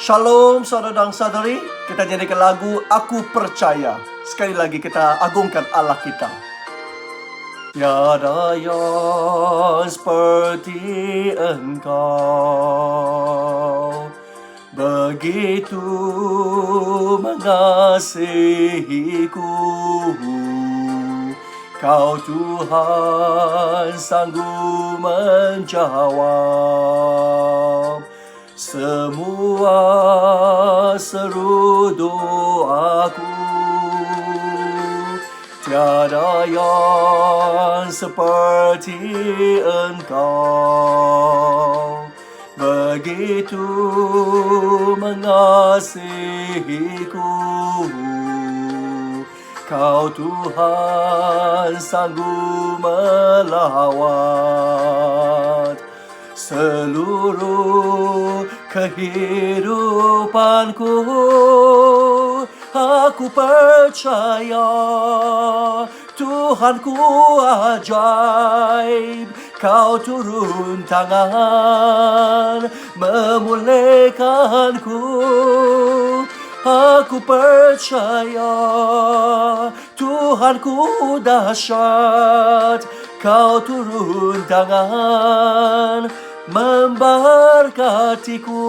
Shalom saudara dan saudari, kita nyanyikan lagu Aku Percaya. Sekali lagi kita agungkan Allah kita. Tiada yang seperti Engkau, begitu mengasihiku. Kau Tuhan sanggup menjawab semua seru doaku. Tiada yang seperti Engkau, begitu mengasihiku. Kau Tuhan sanggup melawat seluruh kehidupanku. Aku percaya Tuhanku ajaib. Kau turun tangan memulihkanku. Aku percaya Tuhanku dahsyat. Kau turun tangan memberkatiku.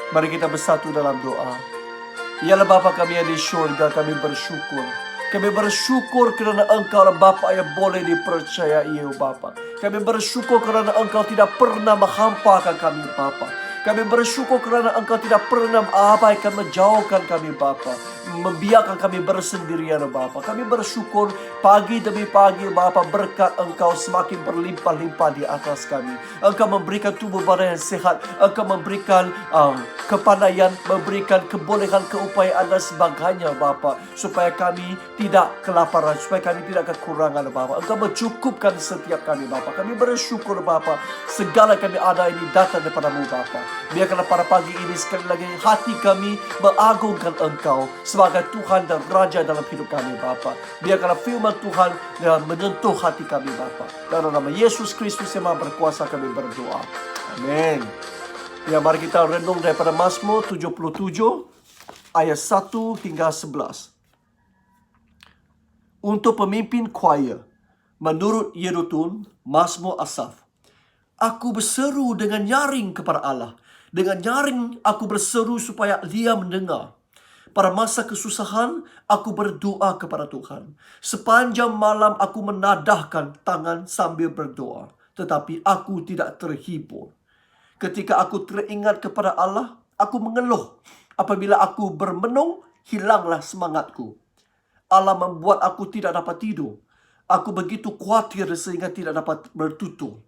Mari kita bersatu dalam doa. Ya Bapa kami yang di syurga, kami bersyukur. Kami bersyukur kerana Engkau adalah Bapa yang boleh dipercayai, ya Bapa. Kami bersyukur kerana Engkau tidak pernah menghampakan kami, Bapa. Kami bersyukur kerana Engkau tidak pernah mengabaikan, menjauhkan kami, Bapa. Membiarkan kami bersendirian, Bapa. Kami bersyukur pagi demi pagi, Bapa, berkat Engkau semakin berlimpah-limpah di atas kami. Engkau memberikan tubuh badan yang sehat. Engkau memberikan kepandaian, memberikan kebolehan, keupayaan dan sebagainya, Bapa. Supaya kami tidak kelaparan, supaya kami tidak kekurangan, Bapa. Engkau mencukupkan setiap kami, Bapa. Kami bersyukur, Bapa. Segala kami ada ini datang daripada-Mu, Bapa. Biarkanlah pada pagi ini sekali lagi hati kami mengagungkan Engkau sebagai Tuhan dan Raja dalam hidup kami, Bapa. Biarkanlah firman Tuhan menyentuh hati kami, Bapa. Dalam nama Yesus Kristus yang Maha Berkuasa kami berdoa. Amin. Ya, mari kita renung daripada Mazmur 77 ayat 1 hingga 11. Untuk pemimpin choir, menurut Yedutun, Mazmur Asaf. Aku berseru dengan nyaring kepada Allah. Dengan nyaring aku berseru supaya Dia mendengar. Pada masa kesusahan, aku berdoa kepada Tuhan. Sepanjang malam aku menadahkan tangan sambil berdoa. Tetapi aku tidak terhibur. Ketika aku teringat kepada Allah, aku mengeluh. Apabila aku bermenung, hilanglah semangatku. Allah membuat aku tidak dapat tidur. Aku begitu khawatir sehingga tidak dapat bertutur.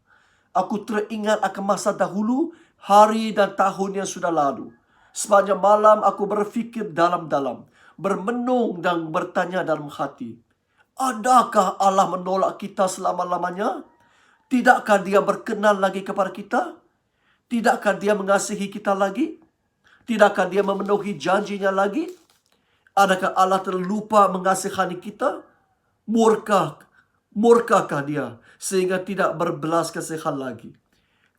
Aku teringat akan masa dahulu, hari dan tahun yang sudah lalu. Sepanjang malam aku berfikir dalam-dalam, bermenung dan bertanya dalam hati. Adakah Allah menolak kita selama-lamanya? Tidakkah Dia berkenan lagi kepada kita? Tidakkah Dia mengasihi kita lagi? Tidakkah Dia memenuhi janjinya lagi? Adakah Allah terlupa mengasihani kita? Murkakah Dia sehingga tidak berbelas kasihan lagi?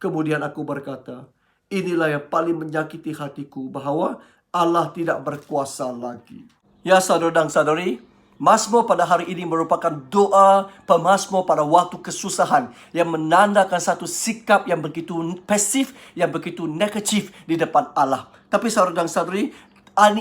Kemudian aku berkata, inilah yang paling menyakiti hatiku, bahawa Allah tidak berkuasa lagi. Ya saudara dan saudari, Mazmur pada hari ini merupakan doa pemazmur pada waktu kesusahan yang menandakan satu sikap yang begitu pasif, yang begitu negatif di depan Allah. Tapi saudara dan saudari,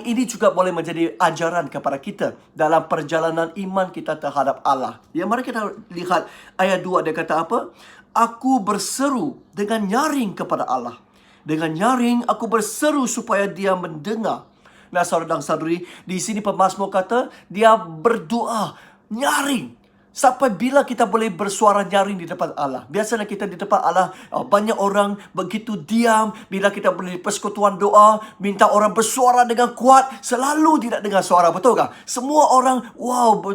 ini juga boleh menjadi ajaran kepada kita dalam perjalanan iman kita terhadap Allah. Ya, mari kita lihat ayat 2, dia kata apa? Aku berseru dengan nyaring kepada Allah. Dengan nyaring aku berseru supaya Dia mendengar. Nah, saudara dan saudari, di sini pemazmur kata dia berdoa nyaring. Sampai bila kita boleh bersuara nyaring di depan Allah? Biasanya kita di depan Allah, banyak orang begitu diam. Bila kita boleh persekutuan doa, minta orang bersuara dengan kuat, selalu tidak dengar suara, betul tak? Semua orang,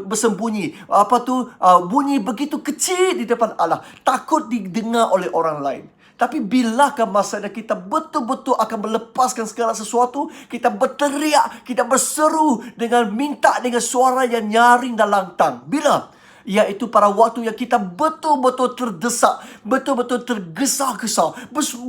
bersembunyi. Bunyi begitu kecil di depan Allah. Takut didengar oleh orang lain. Tapi bilakah masanya kita betul-betul akan melepaskan segala sesuatu? Kita berteriak, kita berseru dengan minta dengan suara yang nyaring dan lantang. Bila? Iaitu pada waktu yang kita betul-betul terdesak, betul-betul tergesa-gesa,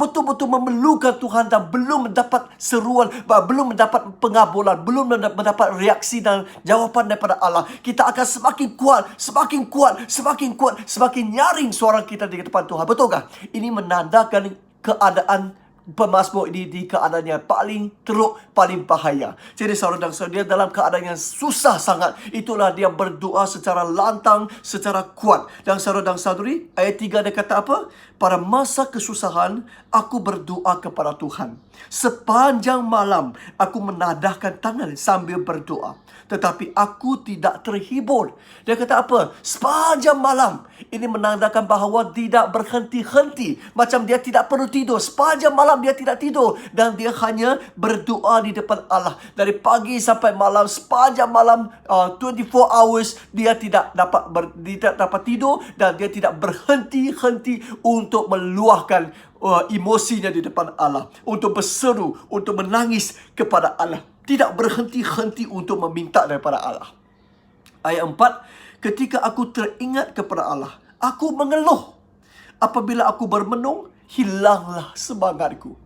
betul-betul memerlukan Tuhan dan belum mendapat seruan, belum mendapat pengabulan, belum mendapat reaksi dan jawapan daripada Allah. Kita akan semakin kuat, semakin kuat, semakin kuat, semakin nyaring suara kita di depan Tuhan. Betulkah? Ini menandakan keadaan pemazmur ini di keadaan yang paling teruk, paling bahaya. Jadi saudara dan saudara, dia dalam keadaan yang susah sangat. Itulah dia berdoa secara lantang, secara kuat. Dan saudara dan saudari, ayat 3 dia kata apa? Pada masa kesusahan, aku berdoa kepada Tuhan. Sepanjang malam, aku menadahkan tangan sambil berdoa. Tetapi aku tidak terhibur. Dia kata apa? Sepanjang malam. Ini menandakan bahawa tidak berhenti-henti. Macam dia tidak perlu tidur. Sepanjang malam dia tidak tidur. Dan dia hanya berdoa di depan Allah. Dari pagi sampai malam, sepanjang malam, 24 hours, dia tidak dapat tidur. Dan dia tidak berhenti-henti untuk meluahkan emosinya di depan Allah. Untuk berseru, untuk menangis kepada Allah. Tidak berhenti-henti untuk meminta daripada Allah. Ayat 4, ketika aku teringat kepada Allah, aku mengeluh. Apabila aku bermenung, hilanglah semangatku.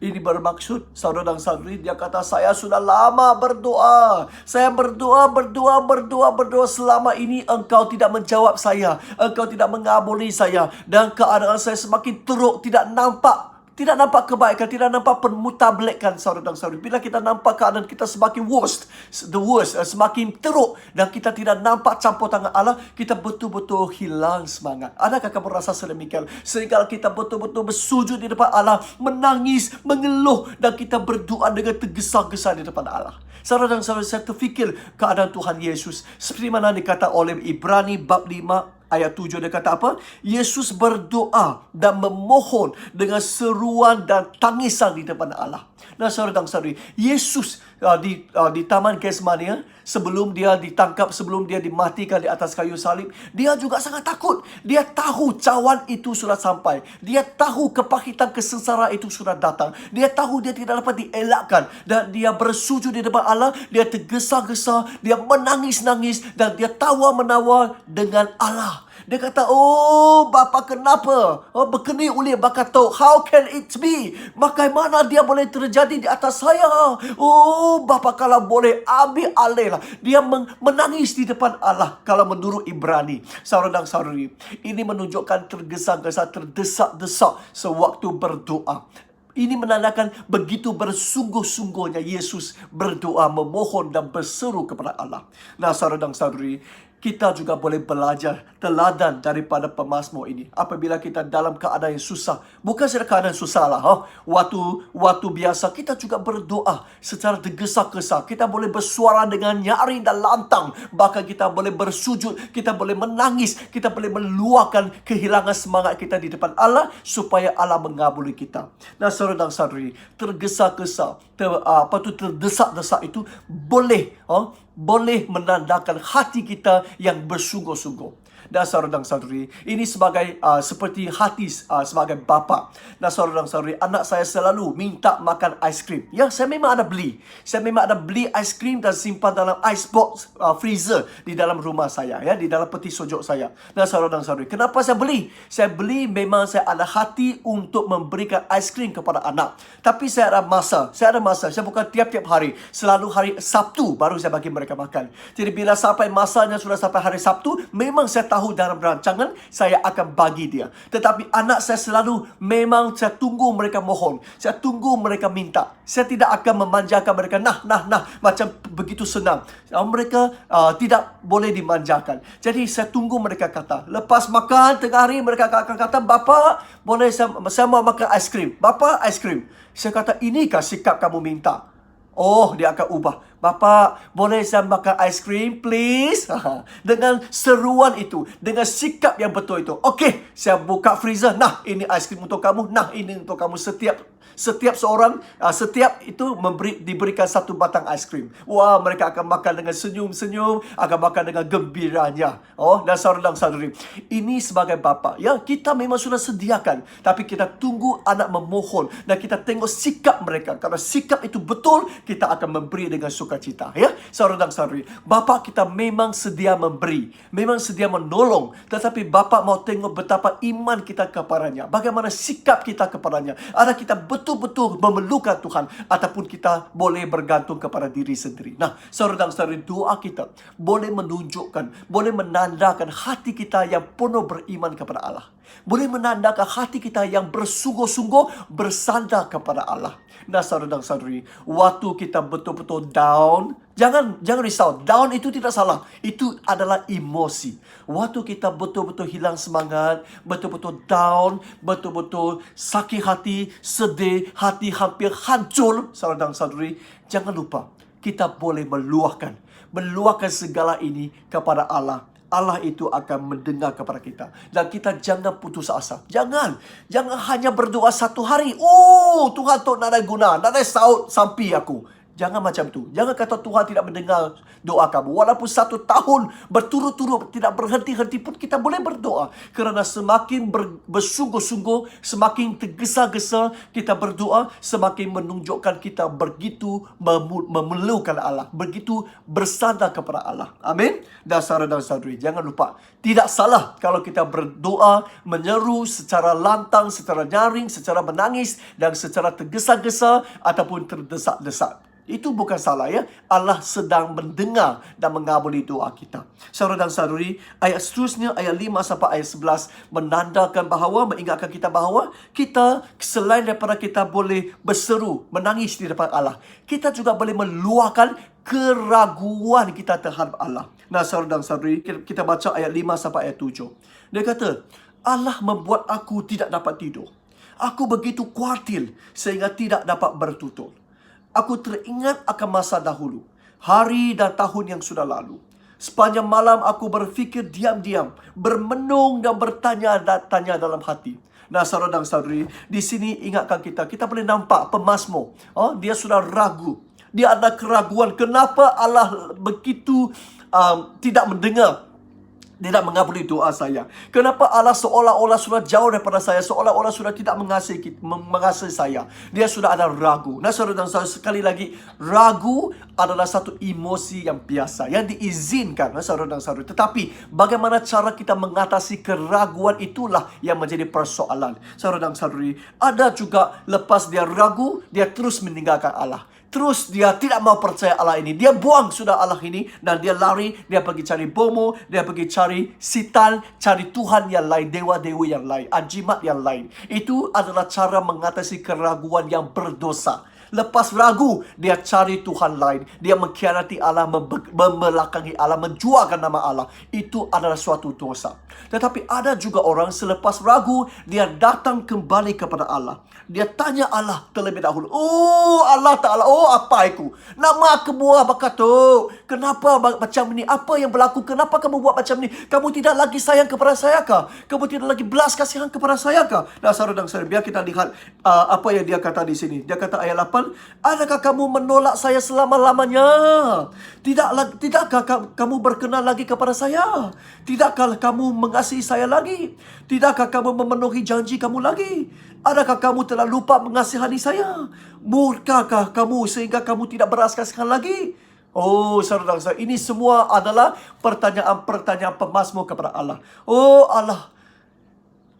Ini bermaksud, saudara dan saudari, dia kata, saya sudah lama berdoa. Saya berdoa selama ini engkau tidak menjawab saya. Engkau tidak mengabuli saya. Dan keadaan saya semakin teruk, tidak nampak kebaikan, tidak nampak permutablekan, saudara dan saudari. Bila kita nampak keadaan kita semakin worst, semakin teruk, dan kita tidak nampak campur tangan Allah, kita betul-betul hilang semangat. Adakah kamu rasa sedemikian? Sehingga kita betul-betul bersujud di depan Allah, menangis, mengeluh, dan kita berdoa dengan tergesa-gesa di depan Allah. Saudara dan saudari, saya terfikir keadaan Tuhan Yesus. Seperti mana dikata oleh Ibrani bab 5, ayat 7, dia kata apa? Yesus berdoa dan memohon dengan seruan dan tangisan di depan Allah. Nah, saudara dan saudari, Yesus di Taman Getsemani, sebelum dia ditangkap, sebelum dia dimatikan di atas kayu salib, dia juga sangat takut. Dia tahu cawan itu sudah sampai. Dia tahu kepahitan kesengsaraan itu sudah datang. Dia tahu dia tidak dapat dielakkan. Dan dia bersujud di depan Allah. Dia tergesa-gesa. Dia menangis-nangis. Dan dia tawa-menawa dengan Allah. Dia kata, oh Bapa, kenapa? Berkeni ulir Bapa tahu. How can it be? Bagaimana dia boleh terjadi di atas saya? Oh Bapa, kalau boleh ambil alih lah. Dia menangis di depan Allah. Kalau menurut Ibrani, saudara dan saudari, ini menunjukkan tergesa-gesa, terdesak-desak sewaktu berdoa. Ini menandakan begitu bersungguh-sungguhnya Yesus berdoa, memohon dan berseru kepada Allah. Nah, saudara dan saudari, kita juga boleh belajar teladan daripada pemazmur ini. Apabila kita dalam keadaan yang susah, bukan secara keadaan susah lah. Waktu biasa kita juga berdoa secara tergesa-gesa. Kita boleh bersuara dengan nyaring dan lantang. Bahkan kita boleh bersujud, kita boleh menangis, kita boleh meluahkan kehilangan semangat kita di depan Allah supaya Allah mengabuli kita. Nah, saudara dan saudari, tergesa-gesa, terdesak-desak itu boleh menandakan hati kita yang bersungguh-sungguh. Dan saudara dan saudari, ini sebagai seperti hati sebagai bapa. Dan saudara dan saudari, anak saya selalu minta makan aiskrim. Ya, saya memang ada beli. Saya memang ada beli aiskrim dan simpan dalam icebox freezer di dalam rumah saya, ya, di dalam peti sojok saya. Dan saudara dan saudari, kenapa saya beli? Saya beli memang saya ada hati untuk memberikan aiskrim kepada anak. Tapi saya ada masa. Saya bukan tiap-tiap hari. Selalu hari Sabtu baru saya bagi mereka makan. Jadi bila sampai masanya sudah sampai hari Sabtu, memang saya tahu dalam rancangan saya akan bagi dia. Tetapi anak saya selalu memang saya tunggu mereka mohon. Saya tunggu mereka minta. Saya tidak akan memanjakan mereka. Nah. Macam begitu senang. Mereka tidak boleh dimanjakan. Jadi saya tunggu mereka kata. Lepas makan tengah hari mereka akan kata, Bapa, boleh saya mau makan aiskrim. Bapa, aiskrim. Saya kata, inikah sikap kamu minta? Oh, dia akan ubah. Bapa, boleh saya makan aiskrim, please? Dengan seruan itu, dengan sikap yang betul itu. Okey, saya buka freezer. Nah, ini aiskrim untuk kamu. Nah, ini untuk kamu. Setiap seorang, setiap itu diberikan satu batang aiskrim. Wah, mereka akan makan dengan senyum-senyum, akan makan dengan gembiranya. Oh, dan saudara dan saudari, ini sebagai bapa, ya, kita memang sudah sediakan, tapi kita tunggu anak memohon dan kita tengok sikap mereka. Kalau sikap itu betul, kita akan memberi dengan sukacita. bersukacita. Ya, saudara dan saudari, Bapa kita memang sedia memberi, memang sedia menolong, tetapi Bapa mau tengok betapa iman kita kepadanya, bagaimana sikap kita kepadanya. Ada kita betul-betul memerlukan Tuhan, ataupun kita boleh bergantung kepada diri sendiri. Nah, saudara dan saudari, doa kita boleh menunjukkan, boleh menandakan hati kita yang penuh beriman kepada Allah. Boleh menandakan hati kita yang bersungguh-sungguh bersandar kepada Allah. Nah, saudara dan saudari, waktu kita betul-betul down, jangan risau. Down itu tidak salah. Itu adalah emosi. Waktu kita betul-betul hilang semangat, betul-betul down, betul-betul sakit hati, sedih, hati hampir hancur, saudara dan saudari, jangan lupa kita boleh meluahkan segala ini kepada Allah. Allah itu akan mendengar kepada kita. Dan kita jangan putus asa. Jangan hanya berdoa satu hari. Oh, Tuhan tu nak ada guna, nak ada saut sampai aku. Jangan macam tu. Jangan kata Tuhan tidak mendengar doa kamu. Walaupun 1 tahun berturut-turut tidak berhenti-henti pun kita boleh berdoa. Kerana semakin bersungguh-sungguh, semakin tergesa-gesa kita berdoa, semakin menunjukkan kita begitu memerlukan Allah, begitu bersandar kepada Allah. Amin. Dan saudara dan saudari, jangan lupa, tidak salah kalau kita berdoa, menyeru secara lantang, secara nyaring, secara menangis, dan secara tergesa-gesa ataupun terdesak-desak. Itu bukan salah, ya. Allah sedang mendengar dan mengabuli doa kita. Saudara dan saudari, ayat seterusnya, ayat 5 sampai ayat 11 menandakan bahawa, mengingatkan kita bahawa kita selain daripada kita boleh berseru, menangis di depan Allah, kita juga boleh meluahkan keraguan kita terhadap Allah. Nah, saudara dan saudari, kita baca ayat 5 sampai ayat 7. Dia kata, Allah membuat aku tidak dapat tidur. Aku begitu kuatir sehingga tidak dapat bertutur. Aku teringat akan masa dahulu, hari dan tahun yang sudah lalu. Sepanjang malam aku berfikir diam-diam, bermenung dan bertanya-tanya dalam hati. Nah, saudara dan saudari, di sini ingatkan kita boleh nampak pemazmur. Dia sudah ragu. Dia ada keraguan. Kenapa Allah begitu tidak mendengar, tidak mengabuli doa saya? Kenapa Allah seolah-olah sudah jauh daripada saya, seolah-olah sudah tidak mengasihi saya? Dia sudah ada ragu. Nah, saudara dan saudara, sekali lagi, ragu adalah satu emosi yang biasa, yang diizinkan, saudara dan saudara. Tetapi bagaimana cara kita mengatasi keraguan, itulah yang menjadi persoalan. Saudara dan saudari, ada juga lepas dia ragu, dia terus meninggalkan Allah. Terus dia tidak mau percaya Allah ini. Dia buang sudah Allah ini dan dia lari, dia pergi cari bomo, dia pergi cari sitan, cari Tuhan yang lain, dewa-dewi yang lain, ajimat yang lain. Itu adalah cara mengatasi keraguan yang berdosa. Lepas ragu, dia cari Tuhan lain. Dia mengkhianati Allah, membelakangi Allah, menjualkan nama Allah. Itu adalah suatu dosa. Tetapi ada juga orang selepas ragu, dia datang kembali kepada Allah. Dia tanya Allah terlebih dahulu. Oh Allah Ta'ala, oh apa aku? Nama kebuah bakatu. Kenapa macam ini? Apa yang berlaku? Kenapa kamu buat macam ini? Kamu tidak lagi sayang kepada saya kah? Kamu tidak lagi belas kasihan kepada saya kah? Nah, saudara dan saudara, biar kita lihat apa yang dia kata di sini. Dia kata ayat 8, adakah kamu menolak saya selama-lamanya? Tidakkah kamu berkenan lagi kepada saya? Tidakkah kamu mengasihi saya lagi? Tidakkah kamu memenuhi janji kamu lagi? Adakah kamu telah lupa mengasihani saya? Murkakah kamu sehingga kamu tidak beras kasihan lagi? Oh, saudara-saudara, ini semua adalah pertanyaan-pertanyaan pemazmur kepada Allah. Oh Allah,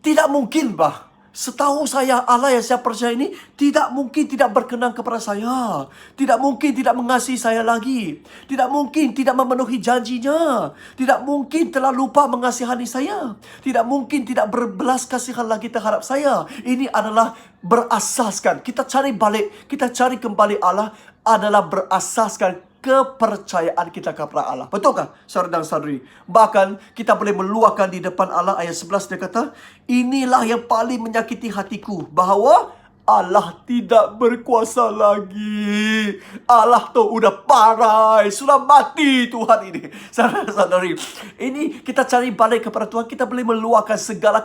tidak mungkin bah. Setahu saya, Allah yang saya percaya ini tidak mungkin tidak berkenan kepada saya. Tidak mungkin tidak mengasihi saya lagi. Tidak mungkin tidak memenuhi janjinya. Tidak mungkin telah lupa mengasihani saya. Tidak mungkin tidak berbelas kasihan lagi terhadap saya. Ini adalah berasaskan. Kita cari kembali Allah adalah berasaskan kepercayaan kita kepada Allah. Betulkah, saudara dan saudari? Bahkan kita boleh meluahkan di depan Allah. Ayat 11 dia kata, inilah yang paling menyakiti hatiku, bahawa Allah tidak berkuasa lagi. Allah tu udah parai, sudah mati Tuhan ini. Saudara-saudari, ini kita cari balik kepada Tuhan. Kita boleh meluahkan segala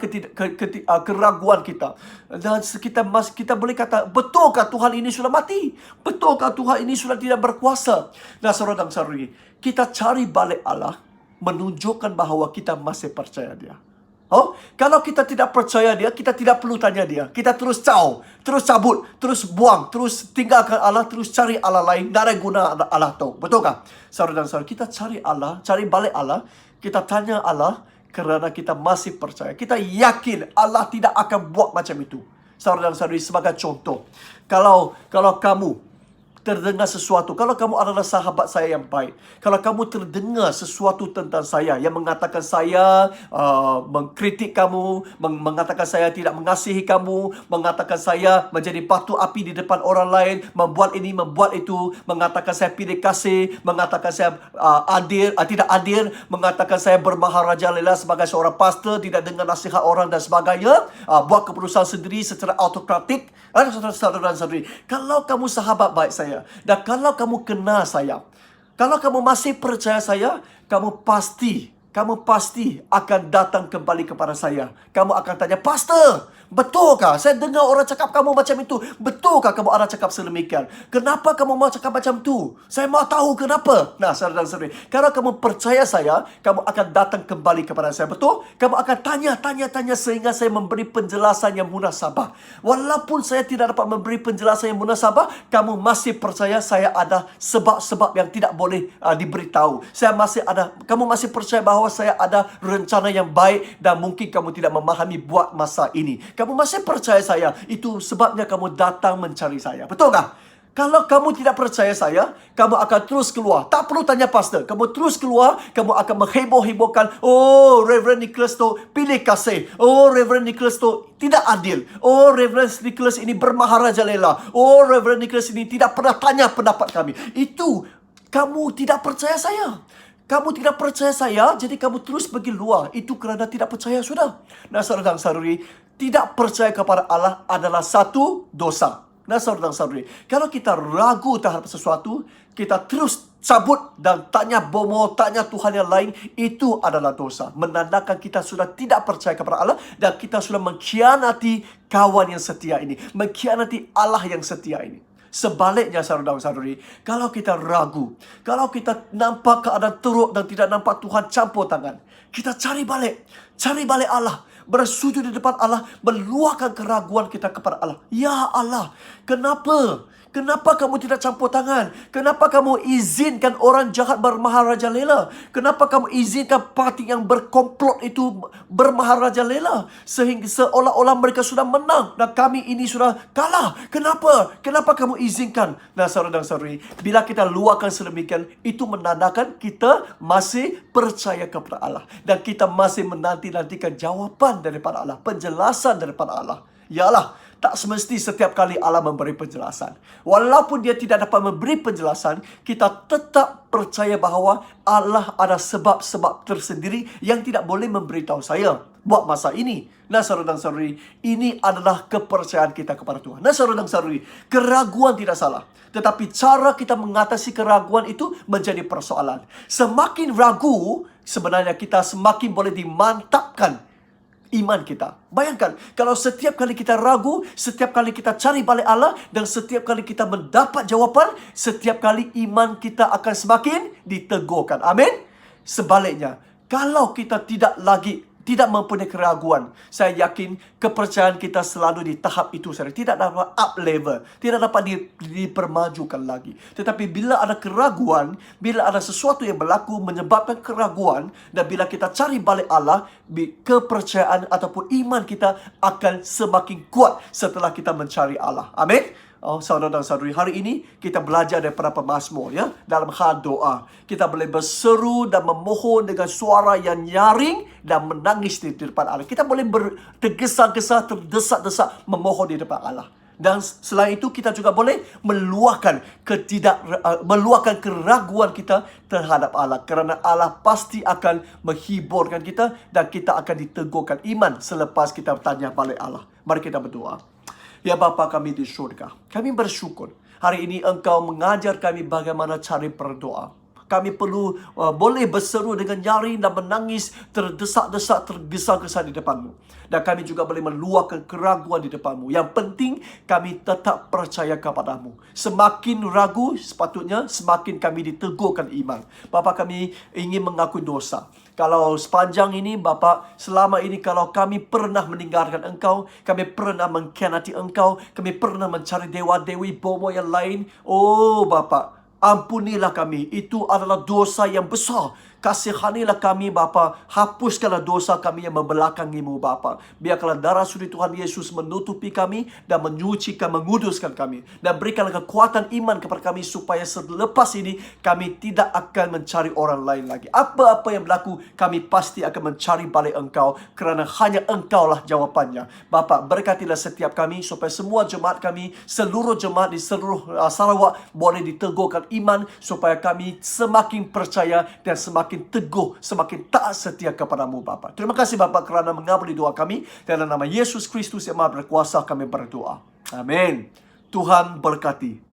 keraguan kita. Dan kita boleh kata, betulkah Tuhan ini sudah mati? Betulkah Tuhan ini sudah tidak berkuasa? Nah, saudara dan saudari, kita cari balik Allah, menunjukkan bahawa kita masih percaya Dia. Oh, kalau kita tidak percaya dia, kita tidak perlu tanya dia. Kita terus terus cabut, terus buang, terus tinggalkan Allah, terus cari Allah lain. Tak ada guna Allah tu. Betul tak? Saudara dan saudara, kita cari Allah, cari balik Allah. Kita tanya Allah kerana kita masih percaya. Kita yakin Allah tidak akan buat macam itu. Saudara dan saudari, sebagai contoh, kalau kamu terdengar sesuatu, kalau kamu adalah sahabat saya yang baik, kalau kamu terdengar sesuatu tentang saya yang mengatakan saya mengkritik kamu, mengatakan saya tidak mengasihi kamu, mengatakan saya menjadi batu api di depan orang lain, membuat ini, membuat itu, mengatakan saya pilih kasih, mengatakan saya tidak adil, mengatakan saya bermaharaja lela sebagai seorang pastor, tidak dengar nasihat orang dan sebagainya, buat keputusan sendiri secara autokratik. Saudara dan saudari, kalau kamu sahabat baik saya, dan kalau kamu kenal saya, kalau kamu masih percaya saya, kamu pasti akan datang kembali kepada saya. Kamu akan tanya, Pastor, betulkah saya dengar orang cakap kamu macam itu? Betulkah kamu ada cakap sedemikian? Kenapa kamu mau cakap macam tu? Saya mau tahu kenapa. Nah, saudara dan saudari, kalau kamu percaya saya, kamu akan datang kembali kepada saya. Betul? Kamu akan tanya sehingga saya memberi penjelasan yang munasabah. Walaupun saya tidak dapat memberi penjelasan yang munasabah, kamu masih percaya saya ada sebab-sebab yang tidak boleh diberitahu. Kamu masih percaya bahawa saya ada rencana yang baik dan mungkin kamu tidak memahami buat masa ini. Kamu masih percaya saya. Itu sebabnya kamu datang mencari saya. Betul tak? Kalau kamu tidak percaya saya, kamu akan terus keluar. Tak perlu tanya pastor. Kamu terus keluar, kamu akan mengheboh-hebohkan. Oh, Reverend Nicholas tu pilih kasih. Oh, Reverend Nicholas tu tidak adil. Oh, Reverend Nicholas ini bermaharaja lela. Oh, Reverend Nicholas ini tidak pernah tanya pendapat kami. Itu kamu tidak percaya saya. Kamu tidak percaya saya, jadi kamu terus pergi luar. Itu kerana tidak percaya sudah. Nah, saudara dan saudari, tidak percaya kepada Allah adalah satu dosa. Nah, saudara dan saudari, kalau kita ragu terhadap sesuatu, kita terus cabut dan tanya bomo, tanya Tuhan yang lain, itu adalah dosa. Menandakan kita sudah tidak percaya kepada Allah dan kita sudah mengkhianati kawan yang setia ini. Mengkhianati Allah yang setia ini. Sebaliknya, saudara dan saudari, kalau kita ragu, kalau kita nampak keadaan teruk dan tidak nampak Tuhan campur tangan, kita cari balik Allah, bersujud di depan Allah, meluahkan keraguan kita kepada Allah. Ya Allah, kenapa kamu tidak campur tangan? Kenapa kamu izinkan orang jahat bermaharaja lela? Kenapa kamu izinkan parti yang berkomplot itu bermaharaja lela? Sehingga seolah-olah mereka sudah menang dan kami ini sudah kalah. Kenapa kamu izinkan? Nah, saudara dan saudari, bila kita luahkan sedemikian, itu menandakan kita masih percaya kepada Allah. Dan kita masih menanti-nantikan jawaban daripada Allah, penjelasan daripada Allah. Yalah, tak semesti setiap kali Allah memberi penjelasan. Walaupun dia tidak dapat memberi penjelasan, kita tetap percaya bahawa Allah ada sebab-sebab tersendiri yang tidak boleh memberitahu saya buat masa ini. Nah, saudara dan saudari, ini adalah kepercayaan kita kepada Tuhan. Nah, saudara dan saudari, keraguan tidak salah. Tetapi cara kita mengatasi keraguan itu menjadi persoalan. Semakin ragu, sebenarnya kita semakin boleh dimantapkan iman kita. Bayangkan, kalau setiap kali kita ragu, setiap kali kita cari balik Allah, dan setiap kali kita mendapat jawapan, setiap kali iman kita akan semakin ditegurkan. Amin? Sebaliknya, kalau kita tidak mempunyai keraguan, saya yakin kepercayaan kita selalu di tahap itu saja. Tidak dapat up level, tidak dapat dipermajukan lagi. Tetapi bila ada keraguan, bila ada sesuatu yang berlaku menyebabkan keraguan, dan bila kita cari balik Allah, kepercayaan ataupun iman kita akan semakin kuat setelah kita mencari Allah. Amin? Oh, saudara dan saudari, hari ini kita belajar daripada pemazmur, ya, dalam hal doa. Kita boleh berseru dan memohon dengan suara yang nyaring dan menangis di depan Allah. Kita boleh tergesa-gesa, terdesak-desak memohon di depan Allah. Dan selain itu, kita juga boleh meluahkan keraguan kita terhadap Allah. Kerana Allah pasti akan menghiburkan kita dan kita akan ditegurkan iman selepas kita bertanya balik Allah. Mari kita berdoa. Ya Bapa kami di syurga, kami bersyukur hari ini Engkau mengajar kami bagaimana cara berdoa. Kami perlu boleh berseru dengan nyaring dan menangis, terdesak-desak, tergesa-gesa di depan-Mu. Dan kami juga boleh meluahkan keraguan di depan-Mu. Yang penting kami tetap percaya kepada-Mu. Semakin ragu sepatutnya semakin kami ditegurkan iman. Bapa, kami ingin mengakui dosa. Kalau sepanjang ini Bapa, selama ini kalau kami pernah meninggalkan Engkau, kami pernah mengkhianati Engkau, kami pernah mencari dewa-dewi bomo yang lain, oh Bapa, ampunilah kami. Itu adalah dosa yang besar. Kasihanilah kami Bapa. Hapuskanlah dosa kami yang membelakangi-Mu Bapa. Biarkanlah darah suri Tuhan Yesus menutupi kami dan menyucikan, menguduskan kami. Dan berikanlah kekuatan iman kepada kami supaya selepas ini kami tidak akan mencari orang lain lagi. Apa-apa yang berlaku, kami pasti akan mencari balik Engkau, kerana hanya Engkaulah jawapannya. Bapa, berkatilah setiap kami supaya semua jemaat kami, seluruh jemaat di seluruh Sarawak boleh diteguhkan iman, supaya kami semakin percaya dan semakin teguh, semakin taat setia kepadamu Bapa. Terima kasih Bapa kerana mengabuli doa kami. Dalam nama Yesus Kristus yang Maha Berkuasa kami berdoa. Amin. Tuhan berkati.